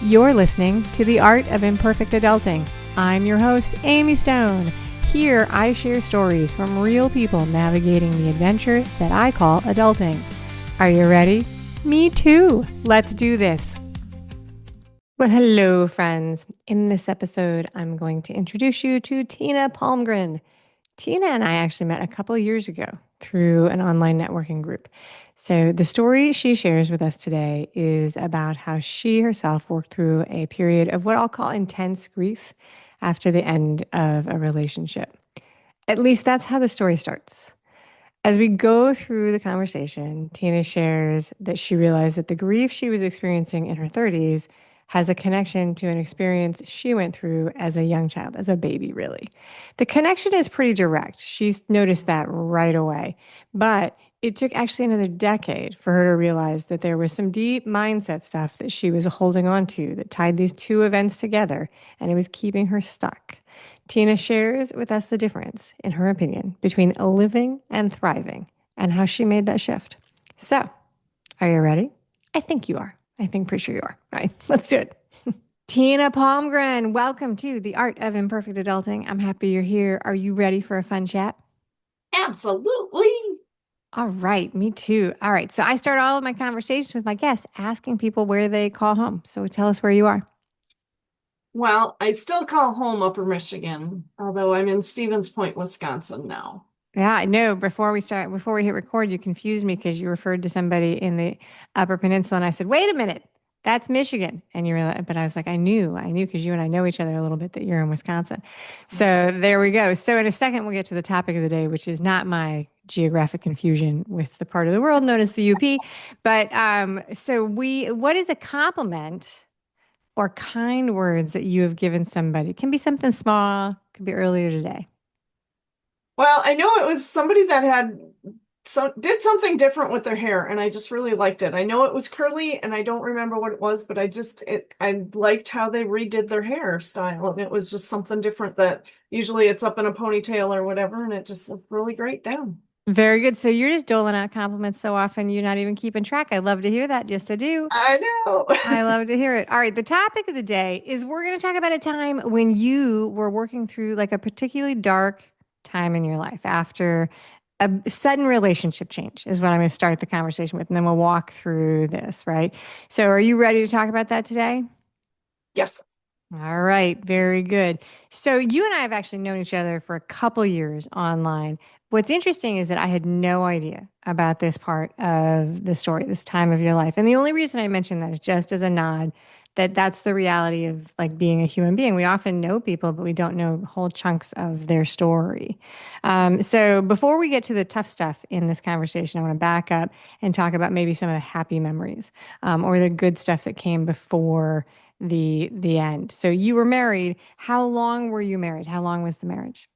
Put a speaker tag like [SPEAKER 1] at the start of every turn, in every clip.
[SPEAKER 1] You're listening to The Art of Imperfect Adulting. I'm your host, Amy Stone. Here, I share stories from real people navigating the adventure that I call adulting. Are you ready? Me too. Let's do this. Well, hello, friends. In this episode, I'm going to introduce you to Tina Palmgren. Tina and I actually met a couple of years ago through an online networking group. So, the story she shares with us today is about how she herself worked through a period of what I'll call intense grief after the end of a relationship. At least that's how the story starts. As we go through the conversation, Tina shares that she realized that the grief she was experiencing in her 30s has a connection to an experience she went through as a young child, as a baby, really. The connection is pretty direct. She's noticed that right away. But it took actually another decade for her to realize that there was some deep mindset stuff that she was holding on to that tied these two events together, and it was keeping her stuck. Tina shares with us the difference, in her opinion, between living and thriving and how she made that shift. So, are you ready? I think you are. I think pretty sure you are. All right, let's do it. Tina Palmgren, welcome to The Art of Imperfect Adulting. I'm happy you're here. Are you ready for a fun chat?
[SPEAKER 2] Absolutely.
[SPEAKER 1] All right, me too. All right, so I start all of my conversations with my guests asking people where they call home. So tell us where you are.
[SPEAKER 2] Well, I still call home Upper Michigan, although I'm in Stevens Point, Wisconsin now.
[SPEAKER 1] Yeah, I know. Before we hit record, you confused me because you referred to somebody in the Upper Peninsula, and I said, "Wait a minute, that's Michigan." And you were, but I was like, I knew because you and I know each other a little bit that you're in Wisconsin. So there we go. So in a second, we'll get to the topic of the day, which is not my geographic confusion with the part of the world known as the UP. But what is a compliment or kind words that you have given somebody? It can be something small, could be earlier today.
[SPEAKER 2] Well, I know it was somebody that had did something different with their hair, and I just really liked it. I know it was curly, and I don't remember what it was, but I liked how they redid their hairstyle, and it was just something different that usually it's up in a ponytail or whatever, and it just looked really great down.
[SPEAKER 1] Very good. So you're just doling out compliments so often you're not even keeping track. I love to hear that. Yes, I do.
[SPEAKER 2] I know.
[SPEAKER 1] I love to hear it. All right. The topic of the day is we're going to talk about a time when you were working through like a particularly dark time in your life after a sudden relationship change, is what I'm going to start the conversation with. And then we'll walk through this, right? So are you ready to talk about that today?
[SPEAKER 2] Yes.
[SPEAKER 1] All right, very good. So you and I have actually known each other for a couple years online. What's interesting is that I had no idea about this part of the story, this time of your life. And the only reason I mention that is just as a nod that that's the reality of like being a human being. We often know people, but we don't know whole chunks of their story. So before we get to the tough stuff in this conversation, I want to back up and talk about maybe some of the happy memories or the good stuff that came before the end. So you were married. How long were you married? How long was the marriage?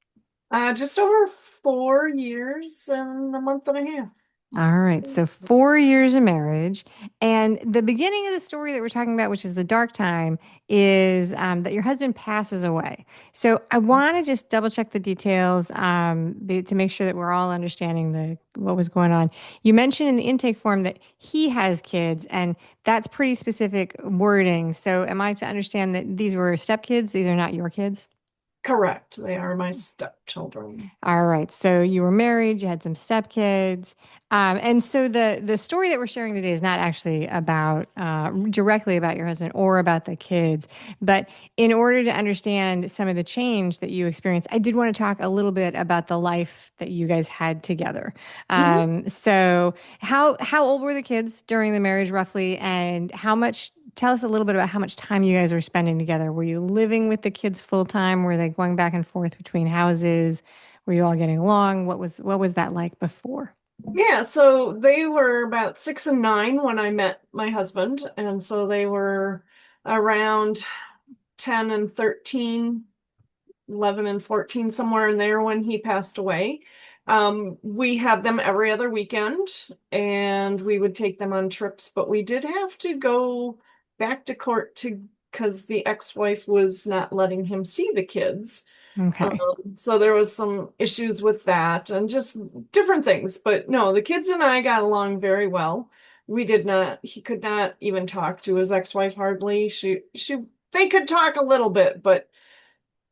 [SPEAKER 2] Just over 4 years and a month and a half.
[SPEAKER 1] All right. So 4 years of marriage. And the beginning of the story that we're talking about, which is the dark time, is that your husband passes away. So I want to just double check the details to make sure that we're all understanding what was going on. You mentioned in the intake form that he has kids, and that's pretty specific wording. So am I to understand that these were stepkids? These are not your kids?
[SPEAKER 2] Correct. They are my stepchildren.
[SPEAKER 1] All right. So you were married, you had some stepkids. And so the story that we're sharing today is not actually about directly about your husband or about the kids. But in order to understand some of the change that you experienced, I did want to talk a little bit about the life that you guys had together.
[SPEAKER 2] Mhm.
[SPEAKER 1] So how old were the kids during the marriage roughly, and how much tell us a little bit about how much time you guys were spending together. Were you living with the kids full time? Were they going back and forth between houses? Were you all getting along? What was that like before?
[SPEAKER 2] Yeah, so they were about 6 and 9 when I met my husband, and so they were around 10 and 13, 11 and 14, somewhere in there when he passed away. We had them every other weekend, and we would take them on trips, but we did have to go back to court to because the ex-wife was not letting him see the kids.
[SPEAKER 1] Okay.
[SPEAKER 2] So there was some issues with that and just different things. But no, the kids and I got along very well. We did not, he could not even talk to his ex-wife hardly. They could talk a little bit, but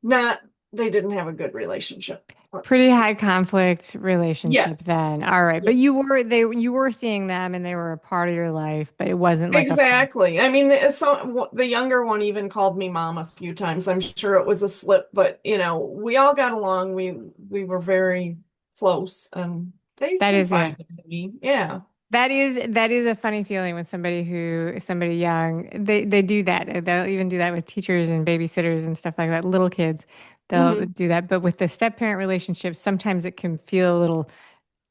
[SPEAKER 2] not, they didn't have a good relationship.
[SPEAKER 1] Pretty
[SPEAKER 2] Let's,
[SPEAKER 1] high conflict relationship
[SPEAKER 2] yes.
[SPEAKER 1] then. All right.
[SPEAKER 2] Yeah.
[SPEAKER 1] But you were seeing them and they were a part of your life, but it wasn't like a full.
[SPEAKER 2] Exactly. I mean, the younger one even called me mom a few times. I'm sure it was a slip, but we all got along. We were very close, and they
[SPEAKER 1] That is good.
[SPEAKER 2] confided in me. Yeah.
[SPEAKER 1] That is a funny feeling when somebody young, they do that. They'll even do that with teachers and babysitters and stuff like that. Little kids, they'll
[SPEAKER 2] Hmm.
[SPEAKER 1] do that. But with the step parent relationship, sometimes it can feel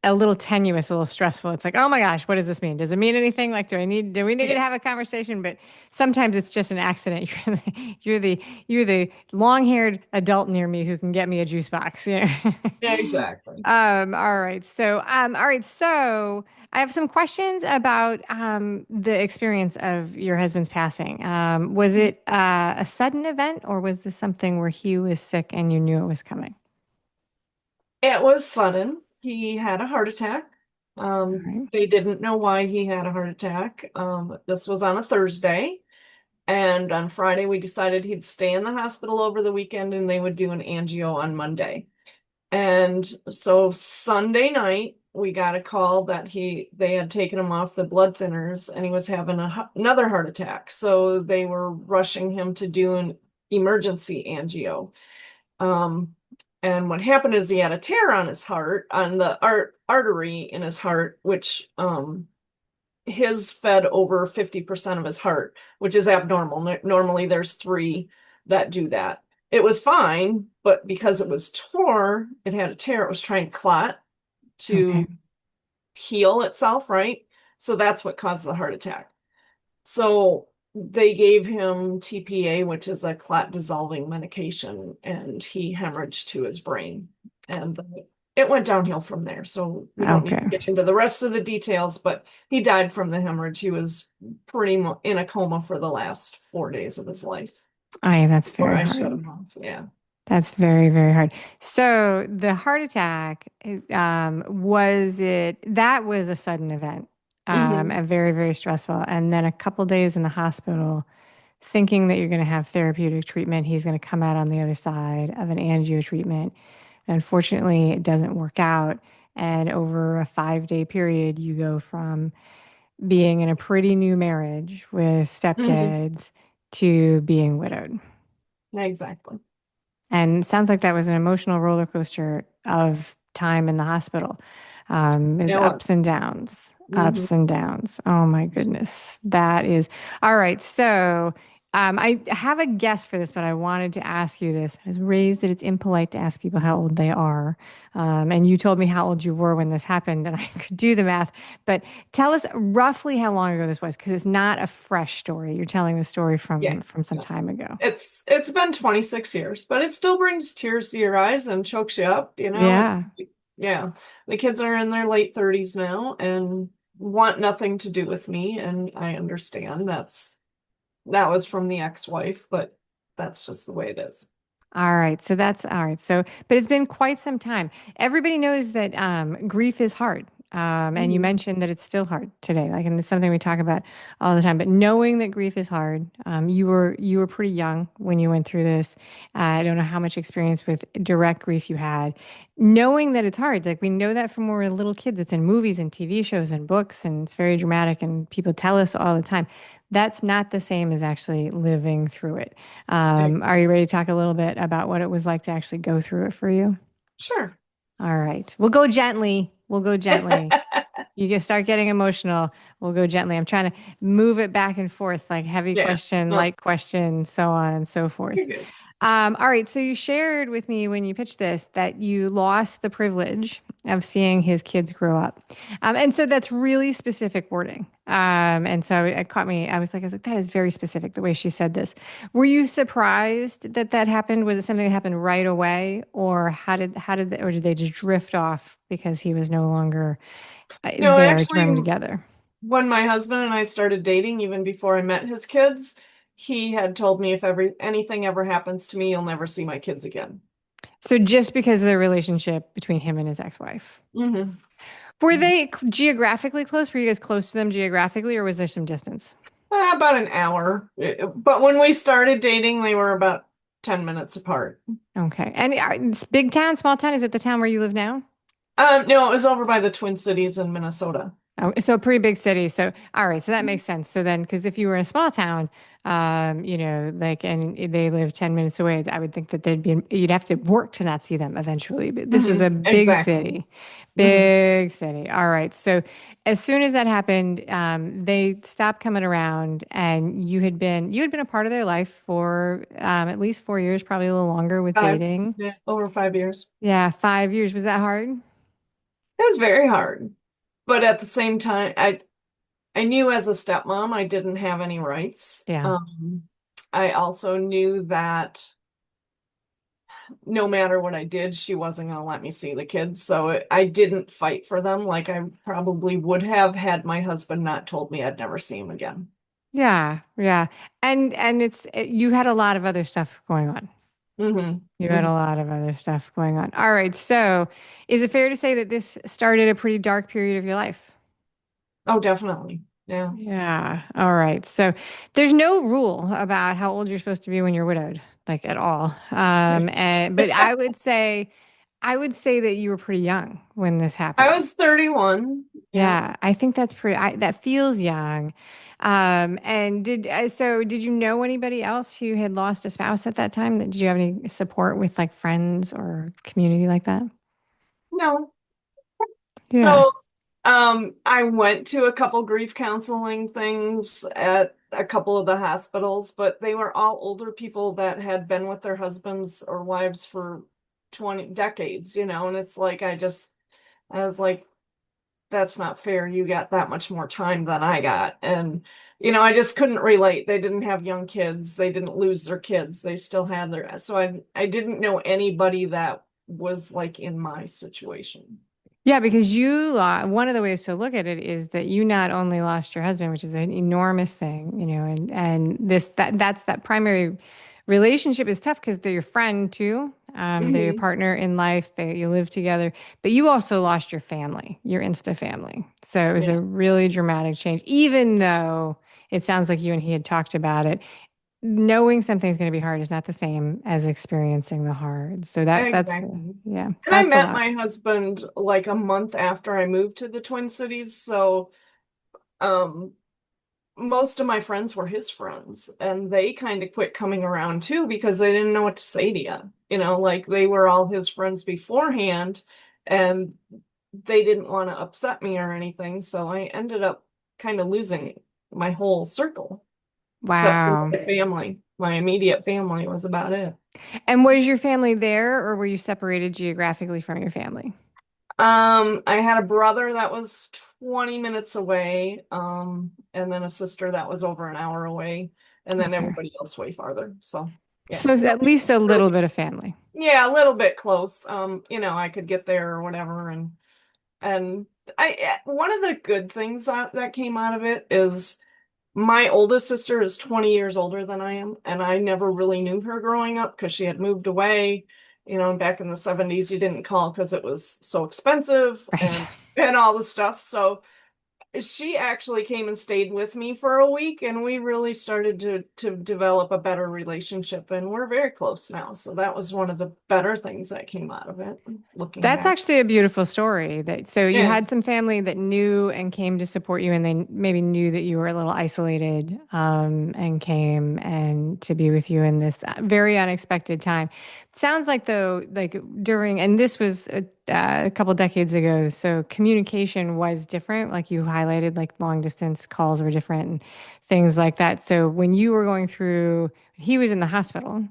[SPEAKER 1] a little tenuous, a little stressful. It's like, oh my gosh, what does this mean? Does it mean anything? Like, do we need to
[SPEAKER 2] Yeah.
[SPEAKER 1] have a conversation? But sometimes it's just an accident. You're the long-haired adult near me who can get me a juice box.
[SPEAKER 2] Yeah, exactly.
[SPEAKER 1] All right. So I have some questions about the experience of your husband's passing. Was it a sudden event, or was this something where he was sick and you knew it was coming?
[SPEAKER 2] It was sudden. He had a heart attack.
[SPEAKER 1] All right.
[SPEAKER 2] They didn't know why he had a heart attack. This was on a Thursday. And on Friday, we decided he'd stay in the hospital over the weekend and they would do an angio on Monday. And so Sunday night, we got a call that they had taken him off the blood thinners and he was having another heart attack. So they were rushing him to do an emergency angio. Um, and what happened is he had a tear on his heart, on the artery in his heart, which his fed over 50% of his heart, which is abnormal. Normally there's three that do that. It was fine, but because it was it had a tear, it was trying to clot
[SPEAKER 1] Okay.
[SPEAKER 2] to heal itself, right? So that's what caused the heart attack. So they gave him TPA, which is a clot dissolving medication, and he hemorrhaged to his brain. And it went downhill from there. So we don't need to
[SPEAKER 1] Okay.
[SPEAKER 2] get into the rest of the details, but he died from the hemorrhage. He was pretty in a coma for the last 4 days of his life
[SPEAKER 1] That's
[SPEAKER 2] before
[SPEAKER 1] very
[SPEAKER 2] I shut
[SPEAKER 1] hard.
[SPEAKER 2] him off. Yeah.
[SPEAKER 1] That's very, very hard. So the heart attack, that was a sudden event,
[SPEAKER 2] Hmm.
[SPEAKER 1] and very, very stressful. And then a couple days in the hospital, thinking that you're going to have therapeutic treatment, he's going to come out on the other side of an angio treatment. Unfortunately, it doesn't work out. And over a 5-day period, you go from being in a pretty new marriage with
[SPEAKER 2] Hmm.
[SPEAKER 1] stepkids to being widowed.
[SPEAKER 2] Exactly.
[SPEAKER 1] And it sounds like that was an emotional roller coaster of time in the hospital. Is
[SPEAKER 2] It was.
[SPEAKER 1] ups and downs,
[SPEAKER 2] Hmm.
[SPEAKER 1] ups and downs. Oh my goodness. That is all right. So I have a guess for this, but I wanted to ask you this. I was raised that it's impolite to ask people how old they are. And you told me how old you were when this happened, and I could do the math. But tell us roughly how long ago this was, because it's not a fresh story. You're telling the story
[SPEAKER 2] Yeah.
[SPEAKER 1] from some time ago.
[SPEAKER 2] It's been 26 years, but it still brings tears to your eyes and chokes you up.
[SPEAKER 1] Yeah.
[SPEAKER 2] Yeah. The kids are in their late 30s now and want nothing to do with me, and I understand that was from the ex-wife, but that's just the way it is.
[SPEAKER 1] All right. So that's all right. So, but it's been quite some time. Everybody knows that grief is hard. And you
[SPEAKER 2] Mhm.
[SPEAKER 1] mentioned that it's still hard today. Like, and it's something we talk about all the time. But knowing that grief is hard, you were pretty young when you went through this. I don't know how much experience with direct grief you had. Knowing that it's hard, like we know that from when we're little kids. It's in movies and TV shows and books, and it's very dramatic. And people tell us all the time. That's not the same as actually living through it.
[SPEAKER 2] Okay.
[SPEAKER 1] Are you ready to talk a little bit about what it was like to actually go through it for you?
[SPEAKER 2] Sure.
[SPEAKER 1] All right. We'll go gently. We'll go gently. You can start getting emotional. We'll go gently. I'm trying to move it back and forth, like heavy
[SPEAKER 2] Yeah.
[SPEAKER 1] question,
[SPEAKER 2] No,
[SPEAKER 1] light question, so on and so forth.
[SPEAKER 2] you're good.
[SPEAKER 1] All right. So you shared with me when you pitched this that you lost the privilege of seeing his kids grow up. And so that's really specific wording. And so it caught me. I was like, that is very specific the way she said this. Were you surprised that that happened? Was it something that happened right away, or or did they just drift off because he was no longer
[SPEAKER 2] No,
[SPEAKER 1] there to bring
[SPEAKER 2] actually,
[SPEAKER 1] them together?
[SPEAKER 2] when my husband and I started dating, even before I met his kids, he had told me if anything ever happens to me, you'll never see my kids again.
[SPEAKER 1] So just because of the relationship between him and his ex-wife.
[SPEAKER 2] Hmm.
[SPEAKER 1] Were they geographically close? Were you guys close to them geographically, or was there some distance?
[SPEAKER 2] About an hour. But when we started dating, they were about 10 minutes apart.
[SPEAKER 1] Okay. And it's big town, small town? Is it the town where you live now?
[SPEAKER 2] No, it was over by the Twin Cities in Minnesota.
[SPEAKER 1] Oh, so a pretty big city. So, all right. So that makes sense. So then, because if you were in a small town, like, and they live 10 minutes away, I would think that you'd have to work to not see them eventually. But this was a
[SPEAKER 2] Exactly. Hmm.
[SPEAKER 1] big city. All right. So as soon as that happened, they stopped coming around and you had been a part of their life for, at least 4 years, probably a little longer with
[SPEAKER 2] Five,
[SPEAKER 1] dating.
[SPEAKER 2] yeah, over 5 years.
[SPEAKER 1] Yeah. 5 years. Was that hard?
[SPEAKER 2] It was very hard. But at the same time, I knew as a stepmom I didn't have any rights.
[SPEAKER 1] Yeah.
[SPEAKER 2] I also knew that no matter what I did, she wasn't going to let me see the kids. So I didn't fight for them like I probably would have had my husband not told me I'd never see him again.
[SPEAKER 1] Yeah, yeah. And you had a lot of other stuff going on.
[SPEAKER 2] Hmm.
[SPEAKER 1] You had
[SPEAKER 2] Hmm.
[SPEAKER 1] a lot of other stuff going on. All right. So, is it fair to say that this started a pretty dark period of your life?
[SPEAKER 2] Oh, definitely. Yeah.
[SPEAKER 1] Yeah. All right. So, there's no rule about how old you're supposed to be when you're widowed, like at all. But I would say that you were pretty young when this
[SPEAKER 2] I
[SPEAKER 1] happened.
[SPEAKER 2] was 31. Yeah.
[SPEAKER 1] Yeah, I think that's that feels young. And did you know anybody else who had lost a spouse at that time? Did you have any support with like friends or community like that?
[SPEAKER 2] No.
[SPEAKER 1] Yeah.
[SPEAKER 2] So, I went to a couple grief counseling things at a couple of the hospitals, but they were all older people that had been with their husbands or wives for 20 decades, and it's like I was like, that's not fair. You got that much more time than I got. And, I just couldn't relate. They didn't have young kids. They didn't lose their kids. They still had so I didn't know anybody that was like in my situation.
[SPEAKER 1] Yeah, because one of the ways to look at it is that you not only lost your husband, which is an enormous thing, and that's that primary relationship is tough because they're your friend too. They're your
[SPEAKER 2] Hmm.
[SPEAKER 1] partner in life. You live together, but you also lost your family, your Insta family. So it was
[SPEAKER 2] Yeah,
[SPEAKER 1] a really dramatic change, even though it sounds like you and he had talked about it. Knowing something's going to be hard is not the same as experiencing the hard. So
[SPEAKER 2] exactly.
[SPEAKER 1] yeah,
[SPEAKER 2] And I
[SPEAKER 1] that's a
[SPEAKER 2] met
[SPEAKER 1] lot.
[SPEAKER 2] my husband like a month after I moved to the Twin Cities. So, um, most of my friends were his friends, and they kind of quit coming around too because they didn't know what to say to you. Like they were all his friends beforehand, and they didn't want to upset me or anything. So I ended up kind of losing my whole circle, except for
[SPEAKER 1] Wow.
[SPEAKER 2] my family. My immediate family was about it.
[SPEAKER 1] And was your family there, or were you separated geographically from your family?
[SPEAKER 2] I had a brother that was 20 minutes away, and then a sister that was over an hour away, and then
[SPEAKER 1] Okay.
[SPEAKER 2] everybody else way farther. So, yeah.
[SPEAKER 1] So at
[SPEAKER 2] Nobody
[SPEAKER 1] least a little
[SPEAKER 2] really,
[SPEAKER 1] bit of family.
[SPEAKER 2] yeah, a little bit close. I could get there or whatever, and one of the good things that came out of it is my oldest sister is 20 years older than I am, and I never really knew her growing up because she had moved away. Back in the 70s, you didn't call because it was so expensive
[SPEAKER 1] Right.
[SPEAKER 2] and all the stuff. So she actually came and stayed with me for a week, and we really started to develop a better relationship, and we're very close now. So that was one of the better things that came out of it, looking
[SPEAKER 1] That's
[SPEAKER 2] back.
[SPEAKER 1] actually a beautiful story. So you
[SPEAKER 2] Yeah.
[SPEAKER 1] had some family that knew and came to support you, and they maybe knew that you were a little isolated, and came and to be with you in this very unexpected time. Sounds like though, like and this was a couple decades ago, so communication was different. Like you highlighted, like long distance calls were different and things like that. So when you were going through, he was in the hospital,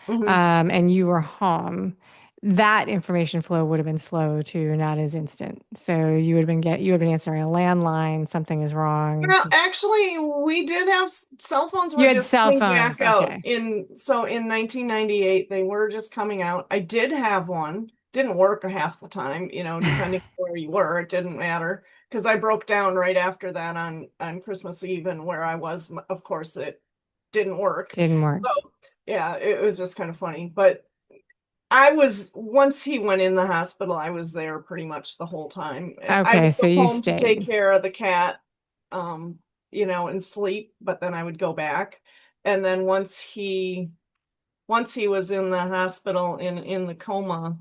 [SPEAKER 2] Hmm.
[SPEAKER 1] and you were home, that information flow would have been slow too, not as instant. So you would have been answering a landline, something is wrong.
[SPEAKER 2] Well, actually, we did have cell phones
[SPEAKER 1] You
[SPEAKER 2] were
[SPEAKER 1] had
[SPEAKER 2] just
[SPEAKER 1] cell
[SPEAKER 2] coming
[SPEAKER 1] phones.
[SPEAKER 2] back out
[SPEAKER 1] Okay.
[SPEAKER 2] in 1998 they were just coming out. I did have one. Didn't work half the time, depending on where you were, it didn't matter because I broke down right after that on Christmas Eve, and where I was, of course, it didn't work.
[SPEAKER 1] Didn't work.
[SPEAKER 2] So, yeah, it was just kind of funny, but I was, once he went in the hospital, I was there pretty much the whole time. I
[SPEAKER 1] Okay,
[SPEAKER 2] would
[SPEAKER 1] so
[SPEAKER 2] go
[SPEAKER 1] you
[SPEAKER 2] home to take
[SPEAKER 1] stayed.
[SPEAKER 2] care of the cat, um, and sleep, but then I would go back. And then once he was in the hospital in the coma,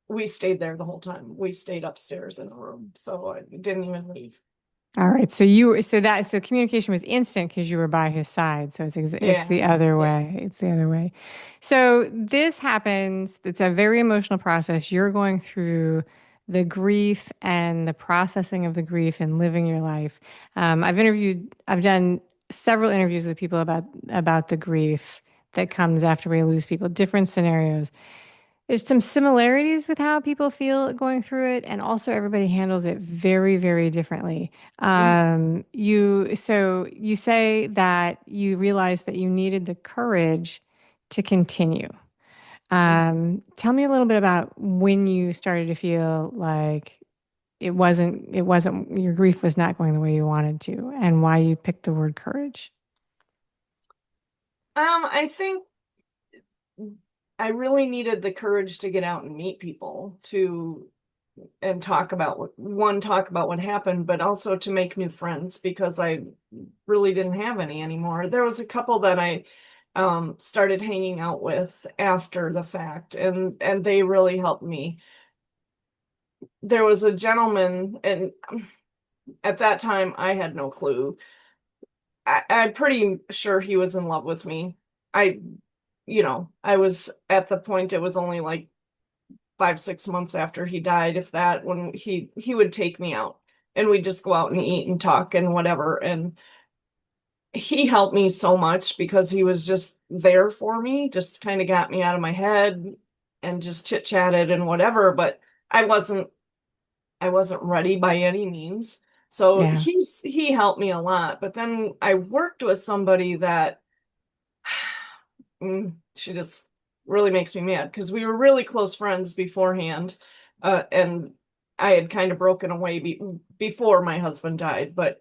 [SPEAKER 2] we stayed there the whole time. We stayed upstairs in a room, so I didn't even leave.
[SPEAKER 1] All right. So communication was instant because you were by his side. So it's the
[SPEAKER 2] Yeah,
[SPEAKER 1] other
[SPEAKER 2] yeah.
[SPEAKER 1] way. It's the other way. So this happens. It's a very emotional process. You're going through the grief and the processing of the grief and living your life. I've done several interviews with people about the grief that comes after we lose people, different scenarios. There's some similarities with how people feel going through it, and also everybody handles it very, very differently.
[SPEAKER 2] Mhm.
[SPEAKER 1] You say that you realized that you needed the courage to continue. Tell me a little bit about when you started to feel like it wasn't your grief was not going the way you wanted to, and why you picked the word courage.
[SPEAKER 2] I think I really needed the courage to get out and meet people to and talk about what happened, but also to make new friends because I really didn't have any anymore. There was a couple that I started hanging out with after the fact, and they really helped me. There was a gentleman, and at that time I had no clue. I'm pretty sure he was in love with me. I, I was at the point, it was only like 5, 6 months after he died, if that, when he would take me out and we'd just go out and eat and talk and whatever. And he helped me so much because he was just there for me, just kind of got me out of my head and just chit chatted and whatever. But I wasn't I wasn't ready by any means. So
[SPEAKER 1] Yeah.
[SPEAKER 2] he helped me a lot. But then I worked with somebody that she just really makes me mad because we were really close friends beforehand. And I had kind of broken away before my husband died. But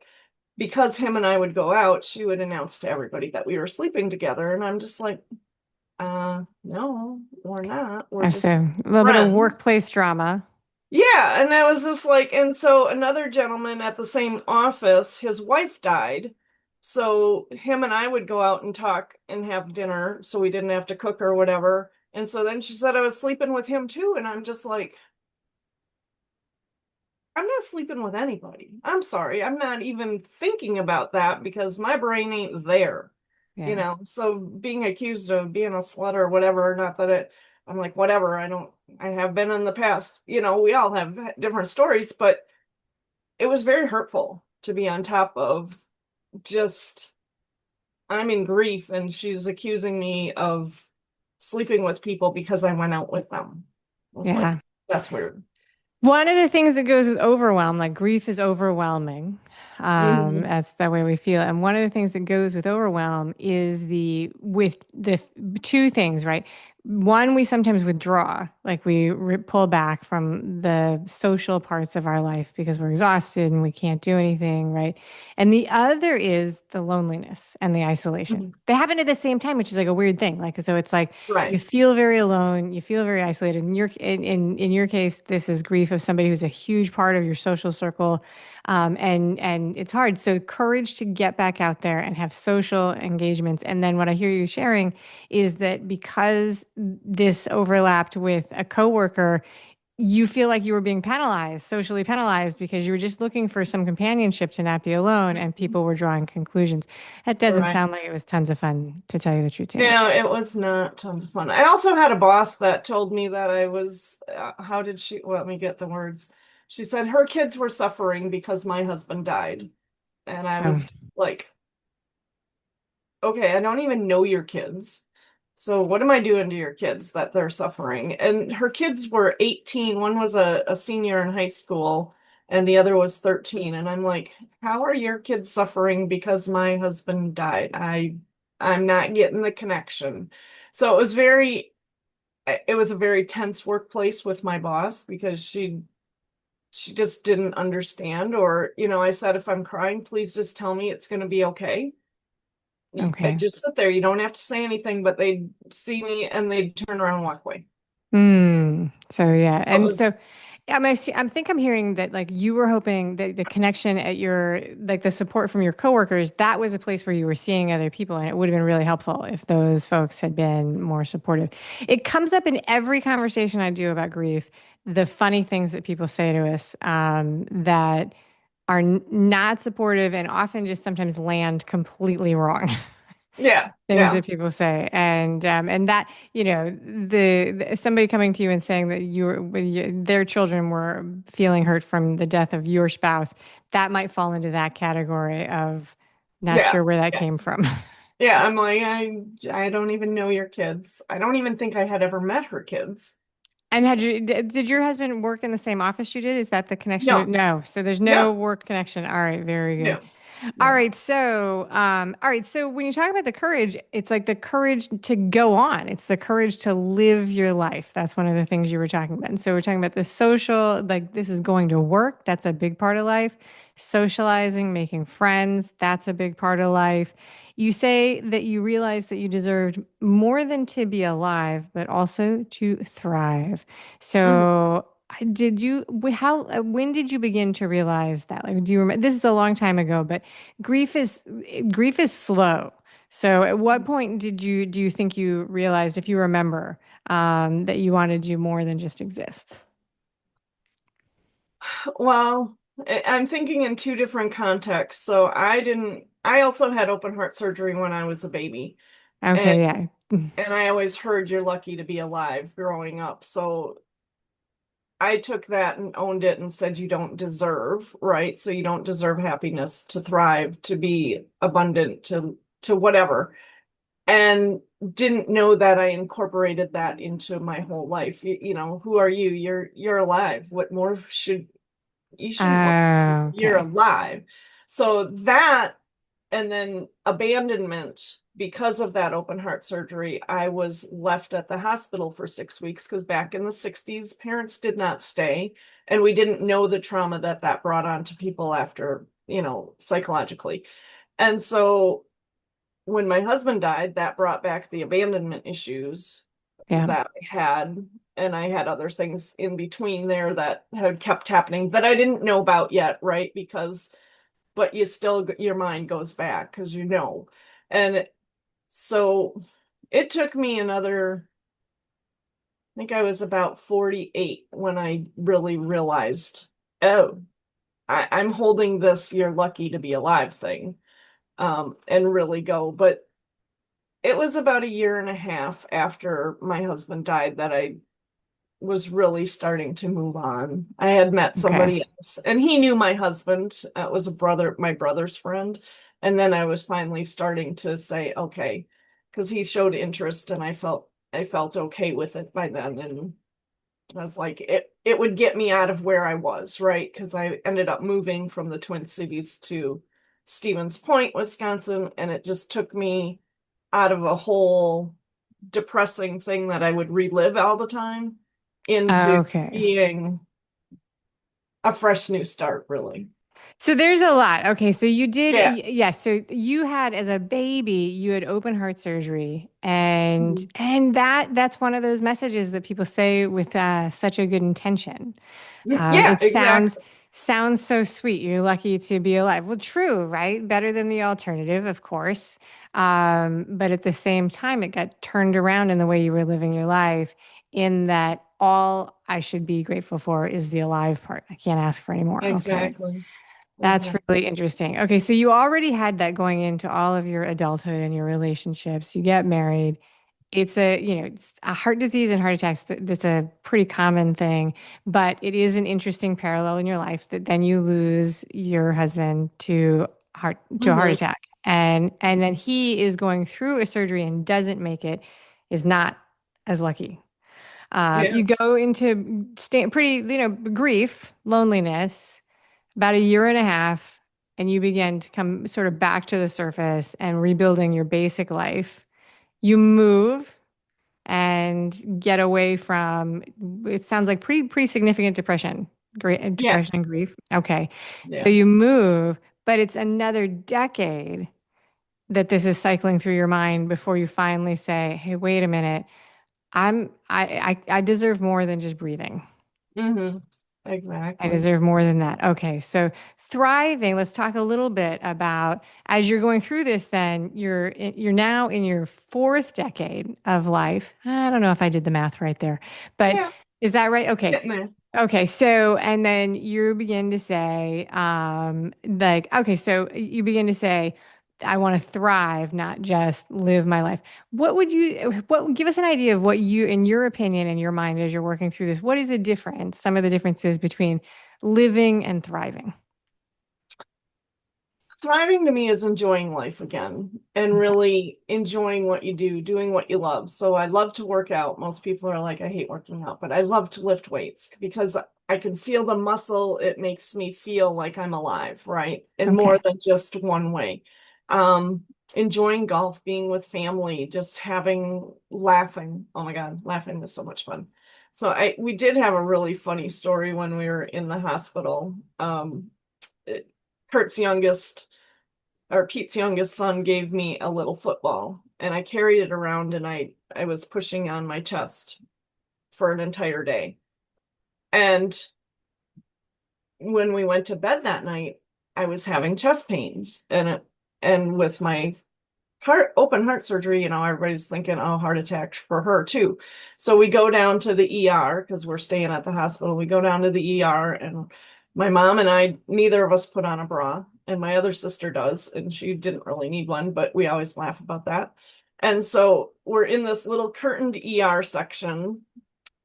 [SPEAKER 2] because him and I would go out, she would announce to everybody that we were sleeping together. And I'm just like, no, we're not. We're
[SPEAKER 1] So
[SPEAKER 2] just
[SPEAKER 1] a little bit of
[SPEAKER 2] friends.
[SPEAKER 1] workplace drama.
[SPEAKER 2] Yeah, and I was just like, and so another gentleman at the same office, his wife died. So him and I would go out and talk and have dinner so we didn't have to cook or whatever. And so then she said I was sleeping with him too. And I'm just like, I'm not sleeping with anybody. I'm sorry. I'm not even thinking about that because my brain ain't there,
[SPEAKER 1] Yeah.
[SPEAKER 2] So being accused of being a slut or whatever, not that I'm like, whatever. I have been in the past, we all have different stories, but it was very hurtful to be on top of just, I'm in grief and she's accusing me of sleeping with people because I went out with them. I was like,
[SPEAKER 1] Yeah.
[SPEAKER 2] that's weird.
[SPEAKER 1] One of the things that goes with overwhelm, like grief is overwhelming.
[SPEAKER 2] Mhm.
[SPEAKER 1] That's the way we feel. And one of the things that goes with overwhelm is with the two things, right? One, we sometimes withdraw, like we pull back from the social parts of our life because we're exhausted and we can't do anything, right? And the other is the loneliness and the isolation.
[SPEAKER 2] Mhm.
[SPEAKER 1] They happen at the same time, which is like a weird thing. Like, so it's like you
[SPEAKER 2] Right.
[SPEAKER 1] feel very alone, you feel very isolated. In your case, this is grief of somebody who's a huge part of your social circle, and it's hard. So courage to get back out there and have social engagements. And then what I hear you sharing is that because this overlapped with a coworker, you feel like you were being penalized, socially penalized, because you were just looking for some companionship to not be alone, and
[SPEAKER 2] Mhm.
[SPEAKER 1] people were drawing conclusions. That doesn't
[SPEAKER 2] Right.
[SPEAKER 1] sound like it was tons of fun, to tell you the truth, Tina.
[SPEAKER 2] No, it was not tons of fun. I also had a boss that told me that I was, how did she, well, let me get the words. She said her kids were suffering because my husband died. And I
[SPEAKER 1] Oh,
[SPEAKER 2] was like, okay, I don't even know your kids. So what am I doing to your kids that they're suffering? And her kids were 18. One was a senior in high school and the other was 13. And I'm like, how are your kids suffering because my husband died? I'm not getting the connection. So it was a very tense workplace with my boss because she just didn't understand, or I said, if I'm crying, please just tell me it's going to be okay. They
[SPEAKER 1] Okay.
[SPEAKER 2] just sit there. You don't have to say anything, but they'd see me and they'd turn around and walk away.
[SPEAKER 1] So yeah,
[SPEAKER 2] So it
[SPEAKER 1] and so
[SPEAKER 2] was,
[SPEAKER 1] I think I'm hearing that like you were hoping that the connection at your like the support from your coworkers, that was a place where you were seeing other people, and it would have been really helpful if those folks had been more supportive. It comes up in every conversation I do about grief, the funny things that people say to us that are not supportive and often just sometimes land completely wrong.
[SPEAKER 2] yeah,
[SPEAKER 1] Things
[SPEAKER 2] yeah,
[SPEAKER 1] that people say, and that the somebody coming to you and saying that their children were feeling hurt from the death of your spouse, that might fall into that category of not
[SPEAKER 2] yeah,
[SPEAKER 1] sure where that
[SPEAKER 2] yeah.
[SPEAKER 1] came from.
[SPEAKER 2] Yeah, I'm like, I don't even know your kids. I don't even think I had ever met her kids.
[SPEAKER 1] And did your husband work in the same office you did? Is that the connection?
[SPEAKER 2] No,
[SPEAKER 1] No, so there's no
[SPEAKER 2] no,
[SPEAKER 1] work connection. All right, very good.
[SPEAKER 2] no, no.
[SPEAKER 1] All right. So when you talk about the courage, it's like the courage to go on. It's the courage to live your life. That's one of the things you were talking about. And so we're talking about the social, like this is going to work. That's a big part of life. Socializing, making friends. That's a big part of life. You say that you realized that you deserved more than to be alive, but also to thrive.
[SPEAKER 2] Mhm.
[SPEAKER 1] So did you, when did you begin to realize that? Like, do you remember? This is a long time ago, but grief is grief is slow. So at what point do you think you realized, if you remember, that you wanted to do more than just exist?
[SPEAKER 2] Well, I'm thinking in two different contexts. So I also had open heart surgery when I was a baby. And
[SPEAKER 1] Okay, yeah.
[SPEAKER 2] and I always heard you're lucky to be alive growing up. So I took that and owned it and said you don't deserve, right? So you don't deserve happiness, to thrive, to be abundant, to whatever. And didn't know that I incorporated that into my whole life. Who are you? You're alive. What more should you shouldn't want? You're
[SPEAKER 1] Okay.
[SPEAKER 2] alive. So that, and then abandonment, because of that open heart surgery, I was left at the hospital for 6 weeks because back in the 60s, parents did not stay. And we didn't know the trauma that that brought on to people after, psychologically. And so when my husband died, that brought back the abandonment issues
[SPEAKER 1] Yeah.
[SPEAKER 2] that I had. And I had other things in between there that had kept happening that I didn't know about yet, right? But you still, your mind goes back because you know. And so it took me another, I think I was about 48 when I really realized, oh, I'm holding this "you're lucky to be alive" thing, and really go. But it was about a year and a half after my husband died that I was really starting to move on. I had met
[SPEAKER 1] Okay.
[SPEAKER 2] somebody else, and he knew my husband. It was my brother's friend. And then I was finally starting to say, okay, because he showed interest, and I felt okay with it by then. And I was like, it would get me out of where I was, right? Because I ended up moving from the Twin Cities to Stevens Point, Wisconsin, and it just took me out of a whole depressing thing that I would relive all the time into
[SPEAKER 1] Okay.
[SPEAKER 2] being a fresh new start, really.
[SPEAKER 1] So there's a lot. Okay, so you did,
[SPEAKER 2] Yeah.
[SPEAKER 1] yes. So you had, as a baby, you had open heart surgery, and
[SPEAKER 2] Mhm.
[SPEAKER 1] that's one of those messages that people say with such a good intention.
[SPEAKER 2] Yeah,
[SPEAKER 1] It
[SPEAKER 2] exactly.
[SPEAKER 1] sounds so sweet. You're lucky to be alive. Well, true, right? Better than the alternative, of course. But at the same time, it got turned around in the way you were living your life, in that all I should be grateful for is the alive part. I can't ask for any more. Okay.
[SPEAKER 2] Exactly.
[SPEAKER 1] That's
[SPEAKER 2] Exactly.
[SPEAKER 1] really interesting. Okay, so you already had that going into all of your adulthood and your relationships. You get married. It's a heart disease and heart attacks. That's a pretty common thing, but it is an interesting parallel in your life that then you lose your husband to a heart
[SPEAKER 2] Mhm.
[SPEAKER 1] attack, and then he is going through a surgery and doesn't make it, is not as lucky.
[SPEAKER 2] Yeah.
[SPEAKER 1] You go into pretty, grief, loneliness about a year and a half, and you begin to come sort of back to the surface and rebuilding your basic life. You move and get away from, it sounds like pretty significant depression, great
[SPEAKER 2] Yeah.
[SPEAKER 1] depression and grief. Okay. So
[SPEAKER 2] Yeah.
[SPEAKER 1] you move, but it's another decade that this is cycling through your mind before you finally say, "Hey, wait a minute. I deserve more than just breathing.
[SPEAKER 2] Mm-hmm.
[SPEAKER 1] I
[SPEAKER 2] Exactly.
[SPEAKER 1] deserve more than that." Okay, so thriving, let's talk a little bit about as you're going through this then you're now in your fourth decade of life. I don't know if I did the math right there, but
[SPEAKER 2] Yeah,
[SPEAKER 1] is that right? Okay.
[SPEAKER 2] getting there.
[SPEAKER 1] Okay, so and then you begin to say, like, okay, so you begin to say, I want to thrive, not just live my life. What give us an idea of what you, in your opinion, in your mind, as you're working through this, what is the difference, some of the differences between living and thriving?
[SPEAKER 2] Thriving to me is enjoying life again and
[SPEAKER 1] Okay.
[SPEAKER 2] really enjoying what you do, doing what you love. So I love to work out. Most people are like, I hate working out, but I love to lift weights because I can feel the muscle. It makes me feel like I'm alive, right? And more
[SPEAKER 1] Okay.
[SPEAKER 2] than just one way. Um, Enjoying golf, being with family, just having laughing. Oh my God, laughing was so much fun. So we did have a really funny story when we were in the hospital. It, Kurt's youngest or Pete's youngest son gave me a little football and I carried it around and I was pushing on my chest for an entire day. And when we went to bed that night, I was having chest pains and with my open heart surgery, everybody's thinking, oh, heart attack for her too. So we go down to the ER because we're staying at the hospital. We go down to the ER and my mom and I, neither of us put on a bra, and my other sister does, and she didn't really need one, but we always laugh about that. And so we're in this little curtained ER section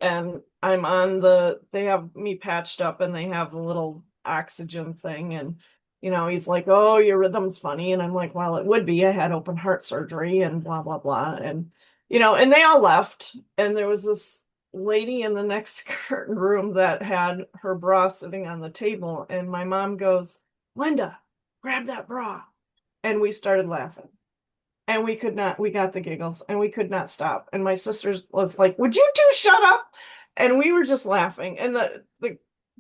[SPEAKER 2] and they have me patched up and they have the little oxygen thing. And, he's like, oh, your rhythm's funny. And I'm like, well, it would be. I had open heart surgery and blah, blah, blah. And, and they all left. And there was this lady in the next curtain room that had her bra sitting on the table. And my mom goes, Linda, grab that bra. And we started laughing and we got the giggles and we could not stop. And my sister was like, would you two shut up? And we were just laughing. And the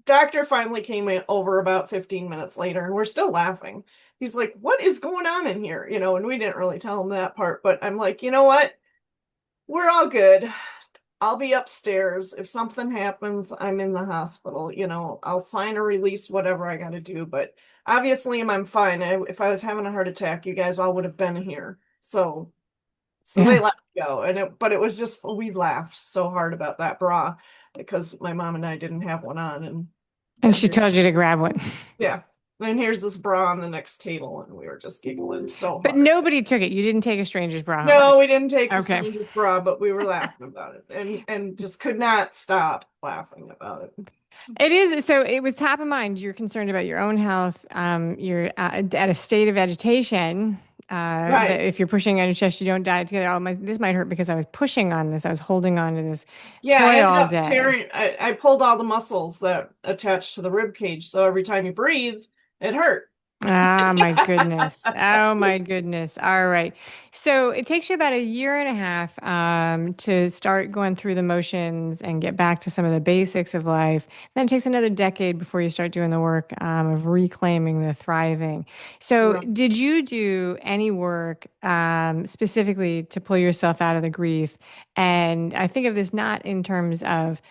[SPEAKER 2] doctor finally came in over about 15 minutes later and we're still laughing. He's like, what is going on in here? And we didn't really tell him that part, but I'm like, you know what? We're all good. I'll be upstairs. If something happens, I'm in the hospital. I'll sign a release, whatever I got to do. But obviously, I'm fine. If I was having a heart attack, you guys all would have been here. So they
[SPEAKER 1] Yeah.
[SPEAKER 2] let me go. But it was just, we laughed so hard about that bra because my mom and I didn't have one on.
[SPEAKER 1] And
[SPEAKER 2] And
[SPEAKER 1] she
[SPEAKER 2] here,
[SPEAKER 1] told you to grab one.
[SPEAKER 2] yeah. And here's this bra on the next table. And we were just giggling so
[SPEAKER 1] But
[SPEAKER 2] hard.
[SPEAKER 1] nobody took it. You didn't take a stranger's bra home.
[SPEAKER 2] No, we didn't take the
[SPEAKER 1] Okay.
[SPEAKER 2] stranger's bra, but we were laughing about it and just could not stop laughing about it.
[SPEAKER 1] It is. So it was top of mind. You're concerned about your own health. You're at a state of agitation. That
[SPEAKER 2] Right.
[SPEAKER 1] if you're pushing on your chest, you don't die together. Oh, this might hurt because I was pushing on this. I was holding on to this
[SPEAKER 2] Yeah, I
[SPEAKER 1] toy
[SPEAKER 2] ended
[SPEAKER 1] all
[SPEAKER 2] up
[SPEAKER 1] day.
[SPEAKER 2] tearing, I pulled all the muscles that attach to the rib cage. So every time you breathe, it hurt.
[SPEAKER 1] Ah, my goodness. Oh, my goodness. All right. So it takes you about a year and a half to start going through the motions and get back to some of the basics of life. Then it takes another decade before you start doing the work of reclaiming the thriving. So,
[SPEAKER 2] Right.
[SPEAKER 1] did you do any work specifically to pull yourself out of the grief? And I think of this not in terms of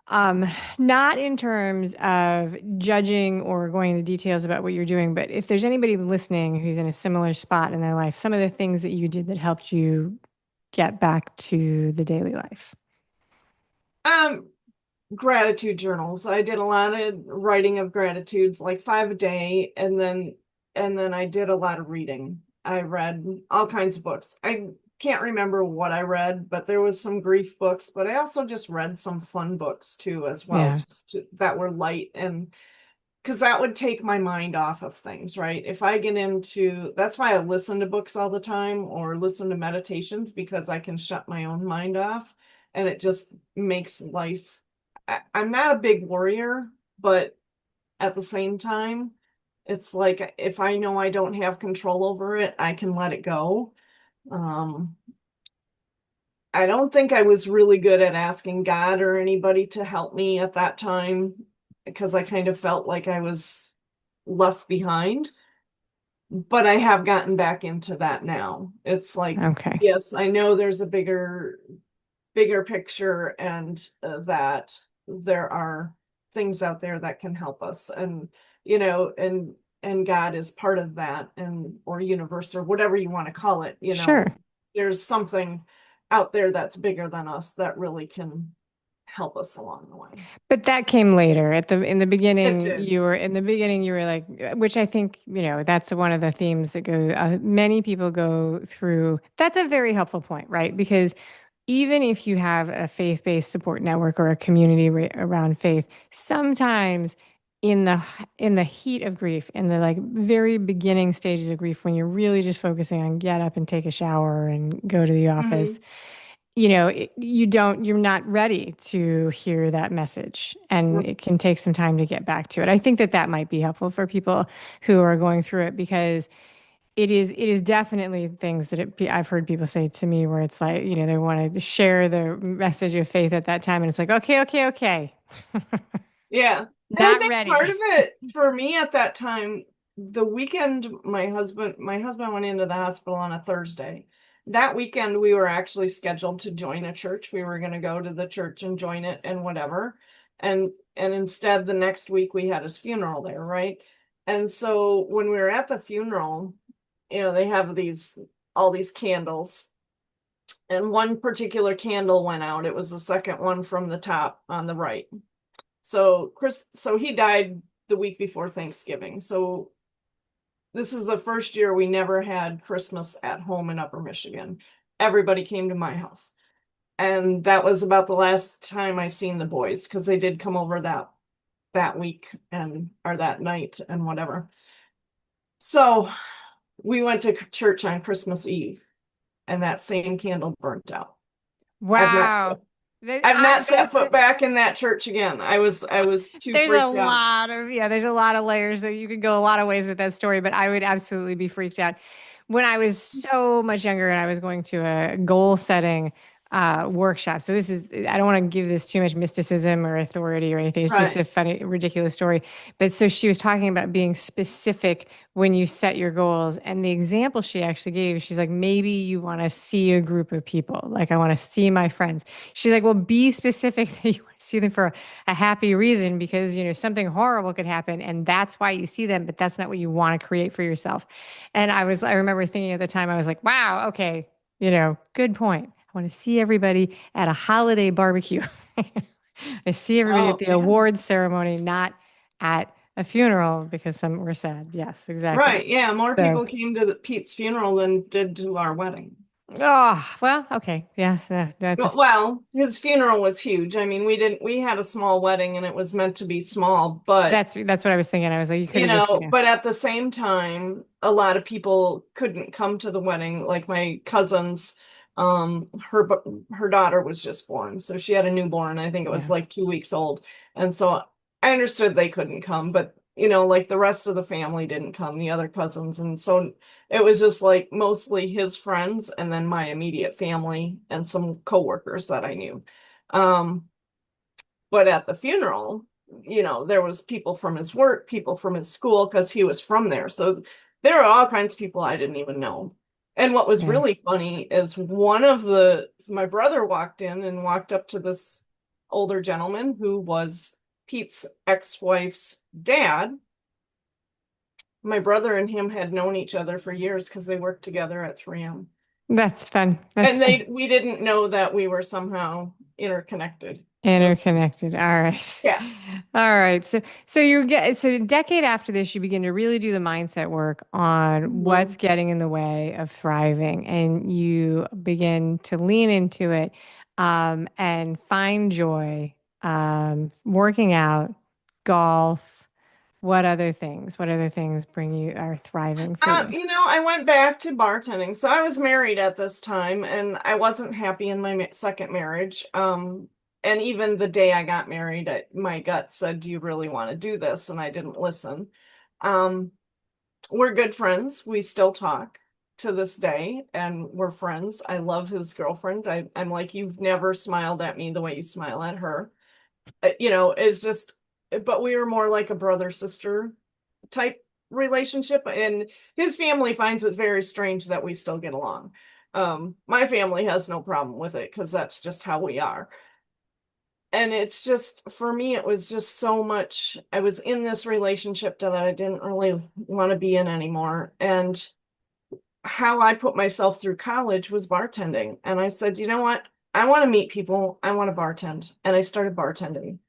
[SPEAKER 1] um, not in terms of judging or going into details about what you're doing, but if there's anybody listening who's in a similar spot in their life, some of the things that you did that helped you get back to the daily life.
[SPEAKER 2] Um, Gratitude journals. I did a lot of writing of gratitudes, like 5 a day, and then I did a lot of reading. I read all kinds of books. I can't remember what I read, but there was some grief books, but I also just read some fun books too as well,
[SPEAKER 1] Yeah.
[SPEAKER 2] that were light and because that would take my mind off of things, right? If I get into, that's why I listen to books all the time or listen to meditations because I can shut my own mind off and it just makes life. I'm not a big worrier, but at the same time, it's like if I know I don't have control over it, I can let it go. Um, I don't think I was really good at asking God or anybody to help me at that time because I kind of felt like I was left behind. but I have gotten back into that now. It's like,
[SPEAKER 1] Okay.
[SPEAKER 2] yes, I know there's a bigger picture, and that there are things out there that can help us, and and God is part of that, and or universe, or whatever you want to call it.
[SPEAKER 1] Sure.
[SPEAKER 2] There's something out there that's bigger than us that really can help us along the way.
[SPEAKER 1] But that came later. In the
[SPEAKER 2] It
[SPEAKER 1] beginning,
[SPEAKER 2] did.
[SPEAKER 1] you were like, which I think, that's one of the themes that many people go through. That's a very helpful point, right? Because even if you have a faith-based support network or a community around faith, sometimes in the in the heat of grief, in the like very beginning stages of grief, when you're really just focusing on get up and take a shower and go to the office,
[SPEAKER 2] Mhm.
[SPEAKER 1] you're not ready to hear that message, and it can take some time to get back to it. I think that that might be helpful for people who are going through it, because it is definitely things that I've heard people say to me where it's like, they want to share their message of faith at that time. And it's like, okay, okay, okay.
[SPEAKER 2] Yeah. And I
[SPEAKER 1] Not
[SPEAKER 2] think part
[SPEAKER 1] ready.
[SPEAKER 2] of it for me at that time, the weekend my husband went into the hospital on a Thursday. That weekend we were actually scheduled to join a church. We were going to go to the church and join it and whatever. And instead the next week we had his funeral there, right? And so when we were at the funeral, they have all these candles, and one particular candle went out. It was the second one from the top on the right. So he died the week before Thanksgiving. So this is the first year we never had Christmas at home in Upper Michigan. Everybody came to my house. And that was about the last time I seen the boys, because they did come over that week, and or that night and whatever. So we went to church on Christmas Eve, and that same candle burnt out. I've not
[SPEAKER 1] Wow.
[SPEAKER 2] I've not set foot back in that church again. I was too
[SPEAKER 1] There's a
[SPEAKER 2] freaked out.
[SPEAKER 1] lot of, yeah, there's a lot of layers that you could go a lot of ways with that story, but I would absolutely be freaked out. When I was so much younger and I was going to a goal setting workshop. So I don't want to give this too much mysticism or authority or anything. It's just
[SPEAKER 2] Right.
[SPEAKER 1] a funny, ridiculous story. But so she was talking about being specific when you set your goals. And the example she actually gave, she's like, maybe you want to see a group of people. Like, I want to see my friends. She's like, well, be specific that you want to see them for a happy reason, because, something horrible could happen. And that's why you see them, but that's not what you want to create for yourself. And I remember thinking at the time, I was like, wow, okay, good point. I want to see everybody at a holiday barbecue. I see everybody at
[SPEAKER 2] Oh,
[SPEAKER 1] the
[SPEAKER 2] yeah.
[SPEAKER 1] awards ceremony, not at a funeral because some were sad. Yes, exactly.
[SPEAKER 2] Right. Yeah. More
[SPEAKER 1] So,
[SPEAKER 2] people came to Pete's funeral than did to our wedding.
[SPEAKER 1] oh, well, okay. Yes, that's a,
[SPEAKER 2] Well, his funeral was huge. I mean, we had a small wedding and it was meant to be small, but
[SPEAKER 1] that's what I was thinking. I was like, you could have just,
[SPEAKER 2] but at the same time, a lot of people couldn't come to the wedding. Like my cousins, her daughter was just born, so she had a newborn. I think it was
[SPEAKER 1] yeah.
[SPEAKER 2] like 2 weeks old, and so I understood they couldn't come, but like the rest of the family didn't come, the other cousins, and so it was just like mostly his friends, and then my immediate family and some coworkers that I knew. Um, but at the funeral, there was people from his work, people from his school, because he was from there. So there are all kinds of people I didn't even know. And what was
[SPEAKER 1] Yeah.
[SPEAKER 2] really funny is my brother walked in and walked up to this older gentleman who was Pete's ex-wife's dad. My brother and him had known each other for years because they worked together at 3M.
[SPEAKER 1] That's fun. That's
[SPEAKER 2] And
[SPEAKER 1] fun.
[SPEAKER 2] we didn't know that we were somehow interconnected. It was,
[SPEAKER 1] Interconnected. All right.
[SPEAKER 2] yeah.
[SPEAKER 1] All right. So a decade after this, you begin to really do the mindset work on what's
[SPEAKER 2] Mhm.
[SPEAKER 1] getting in the way of thriving, and you begin to lean into it, and find joy, working out, golf. What other things? What other things are thriving for you?
[SPEAKER 2] I went back to bartending. So I was married at this time, and I wasn't happy in my second marriage. And even the day I got married, my gut said, "Do you really want to do this?" And I didn't listen. Um, we're good friends. We still talk to this day, and we're friends. I love his girlfriend. I'm like, you've never smiled at me the way you smile at her. It's just, but we were more like a brother sister type relationship, and his family finds it very strange that we still get along. My family has no problem with it because that's just how we are. And it's just, for me, it was just so much. I was in this relationship that I didn't really want to be in anymore. And how I put myself through college was bartending. And I said, you know what? I want to meet people. I want to bartend. And I started bartending.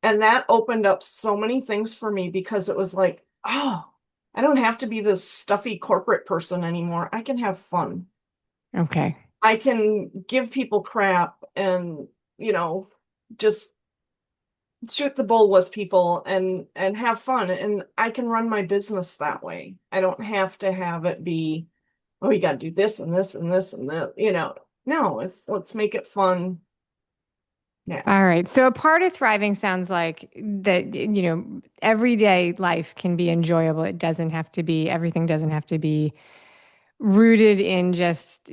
[SPEAKER 2] And that opened up so many things for me because it was like, oh, I don't have to be this stuffy corporate person anymore. I can have fun.
[SPEAKER 1] Okay.
[SPEAKER 2] I can give people crap and, you know, just shoot the bull with people and have fun. And I can run my business that way. I don't have to have it be, oh, you got to do this and this and this and that, you know. No, let's make it fun. Yeah.
[SPEAKER 1] All right. So a part of thriving sounds like that, everyday life can be enjoyable. It doesn't have to be, everything doesn't have to be rooted in just,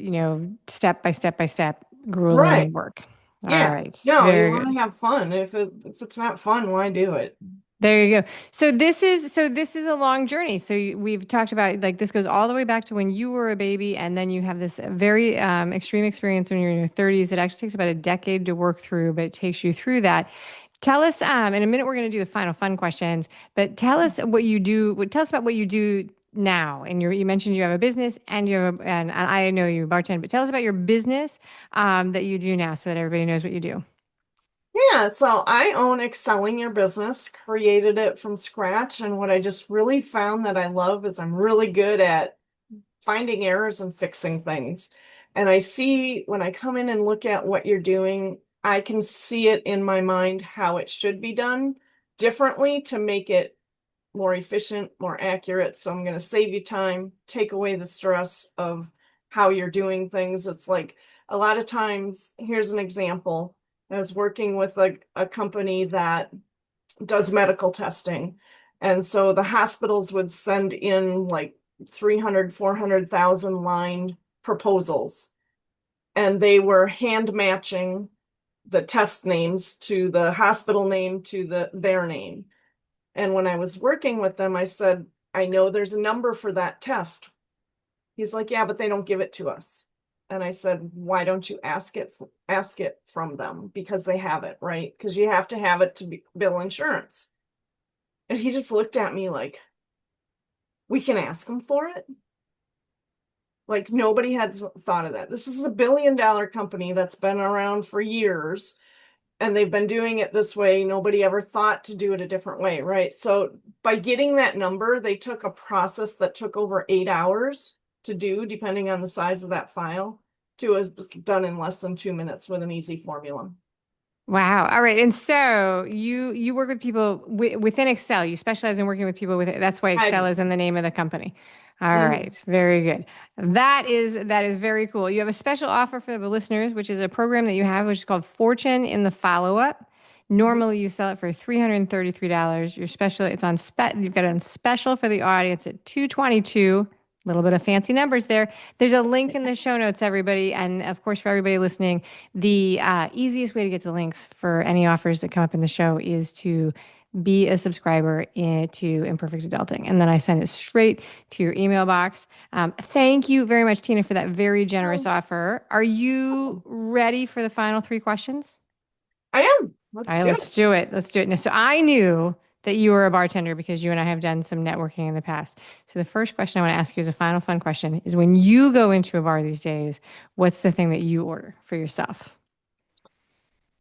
[SPEAKER 1] step by step by step, grueling
[SPEAKER 2] Right.
[SPEAKER 1] work. All
[SPEAKER 2] Yeah.
[SPEAKER 1] right.
[SPEAKER 2] No, you
[SPEAKER 1] Very
[SPEAKER 2] want
[SPEAKER 1] good.
[SPEAKER 2] to have fun. If it's not fun, why do it?
[SPEAKER 1] There you go. So this is a long journey. So we've talked about like this goes all the way back to when you were a baby, and then you have this very extreme experience when you're in your 30s. It actually takes about a decade to work through, but it takes you through that. Tell us, in a minute, we're going to do the final fun questions, but tell us what you do. Tell us about what you do now. And you mentioned you have a business and and I know you bartend, but tell us about your business that you do now so that everybody knows what you do.
[SPEAKER 2] Yeah, so I own Excelling Your Business, created it from scratch. And what I just really found that I love is I'm really good at finding errors and fixing things. And I see when I come in and look at what you're doing, I can see it in my mind how it should be done differently to make it more efficient, more accurate. So I'm going to save you time, take away the stress of how you're doing things. It's like a lot of times, here's an example. I was working with a company that does medical testing. And so the hospitals would send in like 300, 400,000 line proposals. And they were hand matching the test names to the hospital name to their name. And when I was working with them, I said, I know there's a number for that test. He's like, yeah, but they don't give it to us. And I said, why don't you ask it from them? Because they have it, right? Because you have to have it to bill insurance. And he just looked at me like, we can ask them for it. Like nobody had thought of that. This is a $1 billion company that's been around for years, and they've been doing it this way. Nobody ever thought to do it a different way, right? So by getting that number, they took a process that took over 8 hours to do, depending on the size of that file, to was done in less than 2 minutes with an easy formula.
[SPEAKER 1] Wow. All right. And so you work with people within Excel. You specialize in working with people with it. That's why
[SPEAKER 2] I
[SPEAKER 1] Excel
[SPEAKER 2] do.
[SPEAKER 1] is in the name of the company. All
[SPEAKER 2] Mhm.
[SPEAKER 1] right. Very good. That is very cool. You have a special offer for the listeners, which is a program that you have, which is called Fortune in the Follow-Up.
[SPEAKER 2] Mhm.
[SPEAKER 1] Normally you sell it for $333. You're special. It's on you've got it on special for the audience at 222. A little bit of fancy numbers there. There's a link in the show notes, everybody. And of course, for everybody listening, the easiest way to get the links for any offers that come up in the show is to be a subscriber to Imperfect Adulting. And then I send it straight to your email box. Thank you very much, Tina, for that very generous
[SPEAKER 2] Oh,
[SPEAKER 1] offer. Are you
[SPEAKER 2] oh,
[SPEAKER 1] ready for the final three questions?
[SPEAKER 2] I am.
[SPEAKER 1] All
[SPEAKER 2] Let's
[SPEAKER 1] right,
[SPEAKER 2] do
[SPEAKER 1] let's
[SPEAKER 2] it.
[SPEAKER 1] do it. Let's do it. Now, so I knew that you were a bartender because you and I have done some networking in the past. So the first question I want to ask you as a final fun question is when you go into a bar these days, what's the thing that you order for yourself?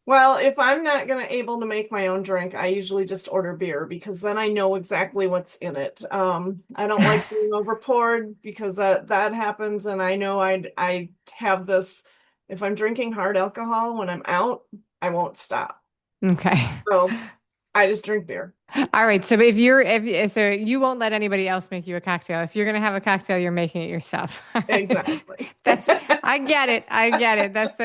[SPEAKER 2] Well, if I'm not gonna able to make my own drink, I usually just order beer because then I know exactly what's in it. I don't like being over poured because that happens, and I know I have this. If I'm drinking hard alcohol when I'm out, I won't stop.
[SPEAKER 1] Okay.
[SPEAKER 2] So I just drink beer.
[SPEAKER 1] All right. So if you won't let anybody else make you a cocktail. If you're going to have a cocktail, you're making it yourself. All right.
[SPEAKER 2] Exactly.
[SPEAKER 1] That's I get it. I get it. That's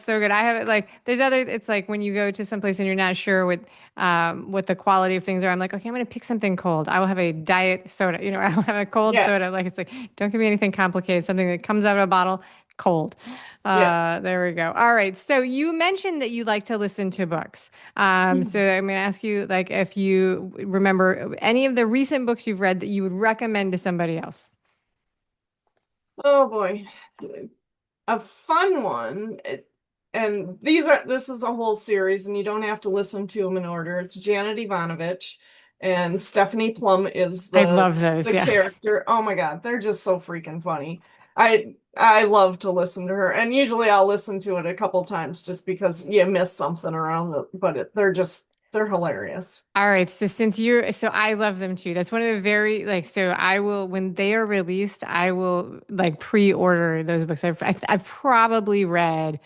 [SPEAKER 1] so good. I have it like there's other it's like when you go to someplace and you're not sure what the quality of things are. I'm like, okay, I'm going to pick something cold. I will have a diet soda. I'll have a cold
[SPEAKER 2] Yeah.
[SPEAKER 1] soda. Like it's like don't give me anything complicated. Something that comes out of a bottle, Cold.
[SPEAKER 2] Yeah.
[SPEAKER 1] There we go. All right. So you mentioned that you like to listen to books. So I'm going to ask you, like, if you remember any of the recent books you've read that you would recommend to somebody else.
[SPEAKER 2] Oh boy. A fun one. And this is a whole series, and you don't have to listen to them in order. It's Janet Ivanovich, and Stephanie Plum is
[SPEAKER 1] I love those.
[SPEAKER 2] the
[SPEAKER 1] Yeah.
[SPEAKER 2] character. Oh my God, they're just so freaking funny. I love to listen to her, and usually I'll listen to it a couple times just because you miss something around but they're hilarious.
[SPEAKER 1] All right. So I love them too. That's one of the very, like, so I will, when they are released, I will like pre-order those books. I've probably read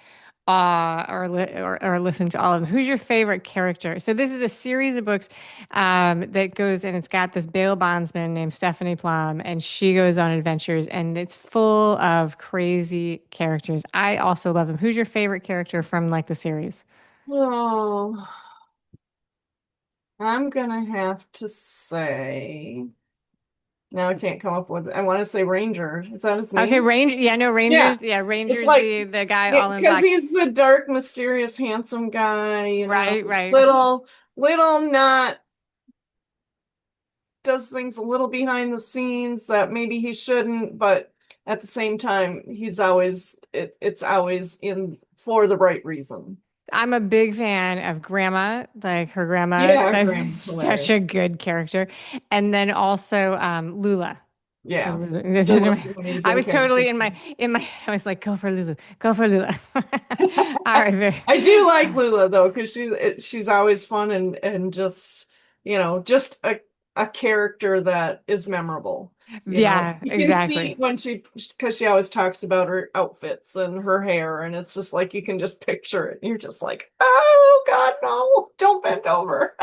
[SPEAKER 1] or listen to all of them. Who's your favorite character? So this is a series of books that goes and it's got this bail bondsman named Stephanie Plum, and she goes on adventures, and it's full of crazy characters. I also love them. Who's your favorite character from like the series?
[SPEAKER 2] Oh, I'm gonna have to say. Now I can't come up with. I want to say Ranger. Is that his
[SPEAKER 1] Okay,
[SPEAKER 2] name?
[SPEAKER 1] Ranger. Yeah, no,
[SPEAKER 2] Yeah.
[SPEAKER 1] Rangers. Yeah,
[SPEAKER 2] It's
[SPEAKER 1] Rangers.
[SPEAKER 2] like,
[SPEAKER 1] The guy
[SPEAKER 2] yeah,
[SPEAKER 1] all in
[SPEAKER 2] because
[SPEAKER 1] black.
[SPEAKER 2] he's the dark, mysterious, handsome guy,
[SPEAKER 1] Right, right.
[SPEAKER 2] little not does things a little behind the scenes that maybe he shouldn't, but at the same time, it's always in for the right reason.
[SPEAKER 1] I'm a big fan of Grandma, like her grandma.
[SPEAKER 2] Yeah,
[SPEAKER 1] That's
[SPEAKER 2] Graham's
[SPEAKER 1] such
[SPEAKER 2] hilarious.
[SPEAKER 1] a good character. And then also Lula.
[SPEAKER 2] Yeah.
[SPEAKER 1] Those are
[SPEAKER 2] Lula's
[SPEAKER 1] my,
[SPEAKER 2] an
[SPEAKER 1] I
[SPEAKER 2] amazing
[SPEAKER 1] was
[SPEAKER 2] character.
[SPEAKER 1] totally I was like, go for Lulu, go for Lula. All right, very,
[SPEAKER 2] I do like Lula though, because she's always fun and just just a character that is memorable.
[SPEAKER 1] yeah,
[SPEAKER 2] You can see
[SPEAKER 1] exactly.
[SPEAKER 2] when because she always talks about her outfits and her hair, and it's just like you can just picture it. You're just like, oh God, no, don't bend over.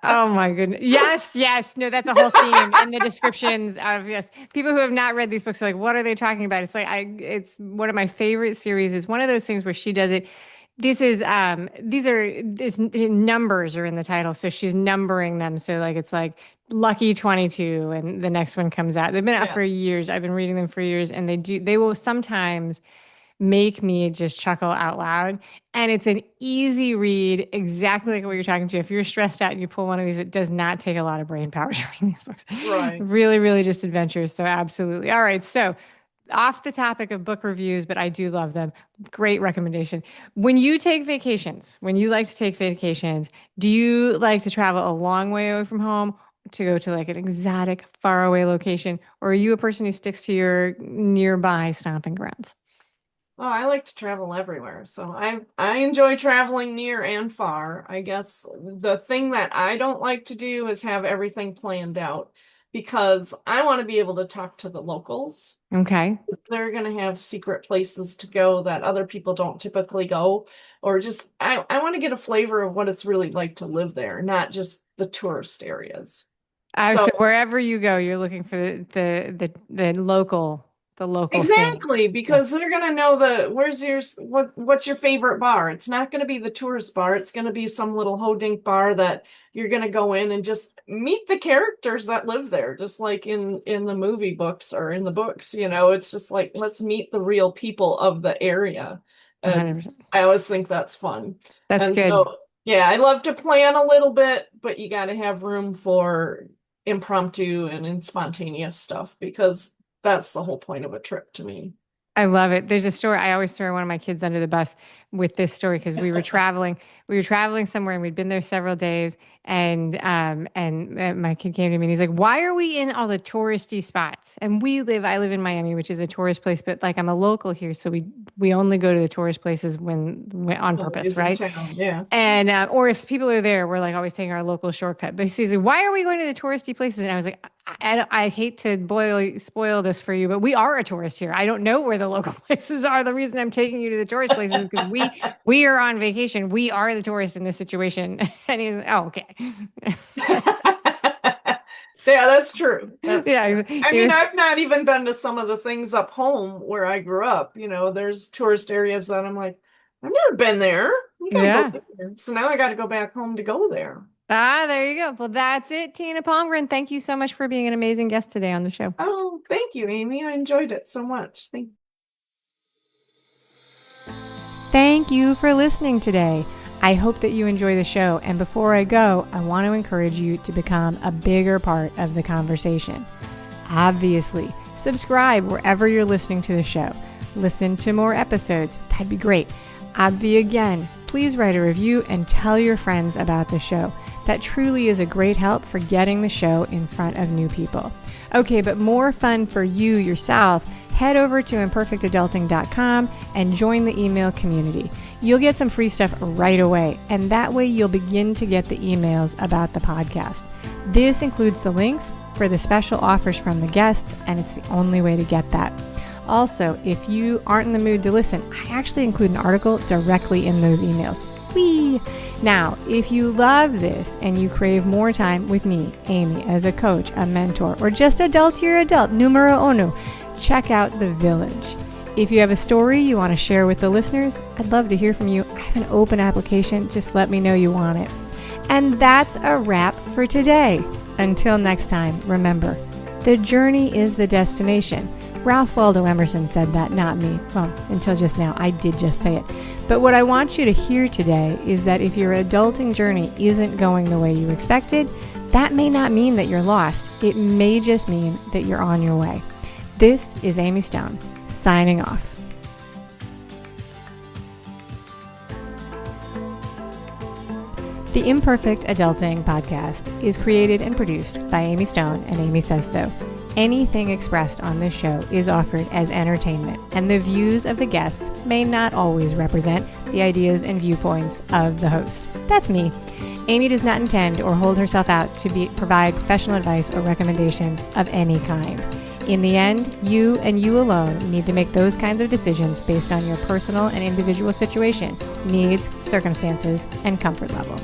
[SPEAKER 1] Oh my goodness. Yes, yes. No, that's a whole theme in the descriptions of yes. People who have not read these books are like, what are they talking about? It's one of my favorite series. It's one of those things where she does it. These numbers are in the title. So she's numbering them. So like, it's like Lucky 22 and the next one comes out. They've been out
[SPEAKER 2] Yeah.
[SPEAKER 1] for years. I've been reading them for years, and they will sometimes make me just chuckle out loud. And it's an easy read, exactly like what you're talking to. If you're stressed out and you pull one of these, it does not take a lot of brain power to read these books.
[SPEAKER 2] Right.
[SPEAKER 1] Really, really just adventures. So, absolutely. All right. So, off the topic of book reviews, but I do love them. Great recommendation. When you like to take vacations, do you like to travel a long way away from home to go to like an exotic, faraway location? Or are you a person who sticks to your nearby stomping grounds?
[SPEAKER 2] Oh, I like to travel everywhere. So I enjoy traveling near and far. I guess the thing that I don't like to do is have everything planned out because I want to be able to talk to the locals.
[SPEAKER 1] Okay.
[SPEAKER 2] They're going to have secret places to go that other people don't typically go, or just I want to get a flavor of what it's really like to live there, not just the tourist areas.
[SPEAKER 1] So
[SPEAKER 2] So
[SPEAKER 1] wherever you go, you're looking for the local scene.
[SPEAKER 2] exactly,
[SPEAKER 1] Yeah,
[SPEAKER 2] because they're gonna know what's your favorite bar. It's not gonna be the tourist bar. It's gonna be some little hodink bar that you're gonna go in and just meet the characters that live there, just like in the movie books or in the books. It's just like let's meet the real people of the area, and
[SPEAKER 1] 100%.
[SPEAKER 2] I always think that's fun.
[SPEAKER 1] That's
[SPEAKER 2] And
[SPEAKER 1] good.
[SPEAKER 2] so, yeah, I love to plan a little bit, but you got to have room for impromptu and spontaneous stuff because that's the whole point of a trip to me.
[SPEAKER 1] I love it. There's a story. I always throw one of my kids under the bus with this story because we were traveling somewhere and we'd been there several days. And my kid came to me and he's like, "Why are we in all the touristy spots?" And I live in Miami, which is a tourist place, but like I'm a local here, so we only go to the tourist places when on purpose,
[SPEAKER 2] Nobody's in
[SPEAKER 1] right?
[SPEAKER 2] town. Yeah.
[SPEAKER 1] And or if people are there, we're like always taking our local shortcut. But he's like, "Why are we going to the touristy places?" And I was like, I hate to spoil this for you, but we are a tourist here. I don't know where the local places are. The reason I'm taking you to the tourist places is because we are on vacation. We are the tourists in this situation." And he's like, "Oh, okay."
[SPEAKER 2] Yeah, that's true. That's true.
[SPEAKER 1] Yeah,
[SPEAKER 2] I
[SPEAKER 1] he
[SPEAKER 2] mean,
[SPEAKER 1] was.
[SPEAKER 2] I've not even been to some of the things up home where I grew up. There's tourist areas that I'm like, I've never been there. You gotta go
[SPEAKER 1] Yeah.
[SPEAKER 2] there. So now I gotta go back home to go there.
[SPEAKER 1] There you go. Well, that's it, Tina Palmgren. Thank you so much for being an amazing guest today on the show.
[SPEAKER 2] Oh, thank you, Amy. I enjoyed it so much. Thank
[SPEAKER 1] Thank you for listening today. I hope that you enjoy the show, and before I go, I want to encourage you to become a bigger part of the conversation. Obviously, subscribe wherever you're listening to the show. Listen to more episodes. That'd be great. Again, please write a review and tell your friends about the show. That truly is a great help for getting the show in front of new people. Okay, but more fun for you yourself, head over to imperfectadulting.com and join the email community. You'll get some free stuff right away, and that way you'll begin to get the emails about the podcast. This includes the links for the special offers from the guests, and it's the only way to get that. Also, if you aren't in the mood to listen, I actually include an article directly in those emails. Whee! Now, if you love this and you crave more time with me, Amy, as a coach, a mentor, or just adultier adult, numero uno, check out The Village. If you have a story you want to share with the listeners, I'd love to hear from you. I have an open application. Just let me know you want it. And that's a wrap for today. Until next time, remember, the journey is the destination. Ralph Waldo Emerson said that, not me. Well, until just now, I did just say it. But what I want you to hear today is that if your adulting journey isn't going the way you expected, that may not mean that you're lost. It may just mean that you're on your way. This is Amy Stone, signing off. The Imperfect Adulting podcast is created and produced by Amy Stone and Amy Says So. Anything expressed on this show is offered as entertainment, and the views of the guests may not always represent the ideas and viewpoints of the host. That's me. Amy does not intend or hold herself out to provide professional advice or recommendations of any kind. In the end, you and you alone need to make those kinds of decisions based on your personal and individual situation, needs, circumstances, and comfort level.